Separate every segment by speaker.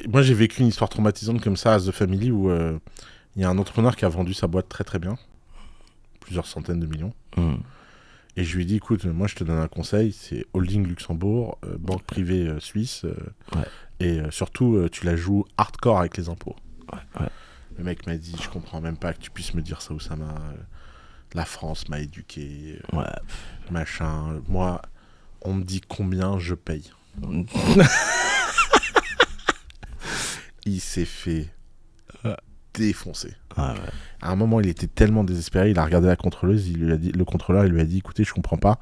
Speaker 1: Moi, j'ai vécu une histoire traumatisante comme ça à The Family où il y a un entrepreneur qui a vendu sa boîte très très bien, plusieurs centaines de millions. Et je lui ai dit, écoute, moi je te donne un conseil, c'est holding Luxembourg, banque privée suisse, et surtout tu la joues hardcore avec les impôts. Le mec m'a dit, je comprends même pas que tu puisses me dire ça, Oussama. La France m'a éduqué, machin. Moi, on me dit combien je paye. Il s'est fait défoncer. À un moment, il était tellement désespéré, il a regardé la contrôleuse, le contrôleur, il lui a dit, écoutez, je comprends pas.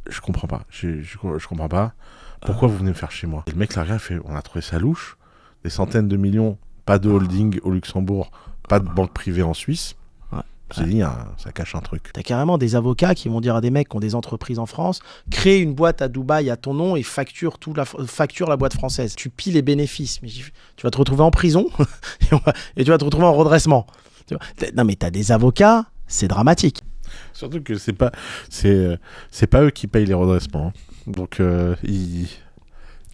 Speaker 1: Je comprends pas. Je comprends pas. Pourquoi vous venez me faire chez moi? Et le mec l'a regardé, fait, on a trouvé ça louche. Des centaines de millions, pas de holding au Luxembourg, pas de banque privée en Suisse. J'ai dit, ça cache un truc.
Speaker 2: T'as carrément des avocats qui vont dire à des mecs qui ont des entreprises en France, crée une boîte à Dubaï à ton nom et facture la boîte française. Tu pilles les bénéfices, mais tu vas te retrouver en prison et tu vas te retrouver en redressement. Non mais t'as des avocats, c'est dramatique.
Speaker 1: Surtout que c'est pas eux qui payent les redressements. Donc ils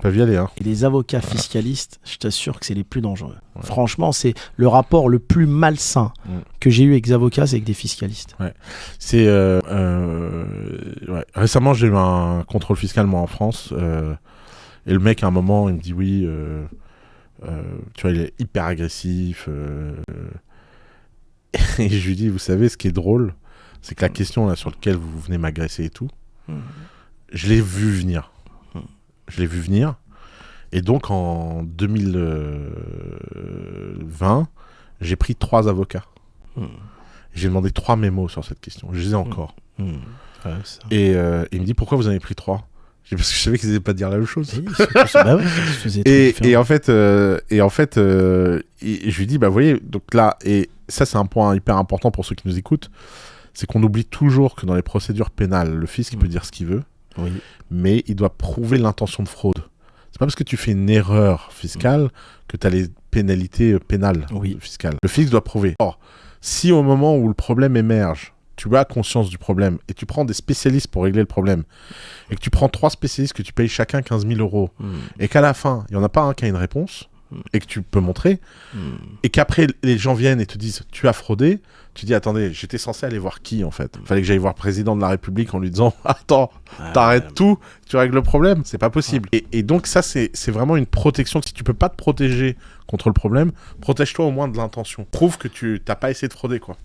Speaker 1: peuvent y aller.
Speaker 2: Et les avocats fiscalistes, je t'assure que c'est les plus dangereux. Franchement, c'est le rapport le plus malsain que j'ai eu avec des avocats, c'est avec des fiscalistes.
Speaker 1: C'est récemment, j'ai eu un contrôle fiscal moi en France et le mec à un moment il me dit oui, tu vois, il est hyper agressif et je lui dis, vous savez, ce qui est drôle, c'est que la question là sur laquelle vous venez m'agresser et tout, je l'ai vu venir. Et donc en 2020, j'ai pris 3 avocats. J'ai demandé 3 mémos sur cette question. Je les ai encore. Et il me dit, pourquoi vous en avez pris 3? Parce que je savais qu'ils n'allaient pas dire la même chose. Et en fait, je lui dis, bah vous voyez, donc là, et ça c'est un point hyper important pour ceux qui nous écoutent, c'est qu'on oublie toujours que dans les procédures pénales, le fisc peut dire ce qu'il veut, mais il doit prouver l'intention de fraude. C'est pas parce que tu fais une erreur fiscale que tu as les pénalités pénales fiscales. Le fisc doit prouver. Or, si au moment où le problème émerge, tu as conscience du problème et tu prends des spécialistes pour régler le problème et que tu prends 3 spécialistes que tu payes chacun 15 000 € et qu'à la fin, il n'y en a pas un qui a une réponse et que tu peux montrer et qu'après les gens viennent et te disent tu as fraudé, tu dis attendez, j'étais censé aller voir qui en fait? Fallait que j'aille voir le président de la République en lui disant attends, t'arrêtes tout, tu règles le problème, c'est pas possible. Et donc ça c'est vraiment une protection. Si tu peux pas te protéger contre le problème, protège-toi au moins de l'intention. Prouve que tu t'as pas essayé de frauder quoi.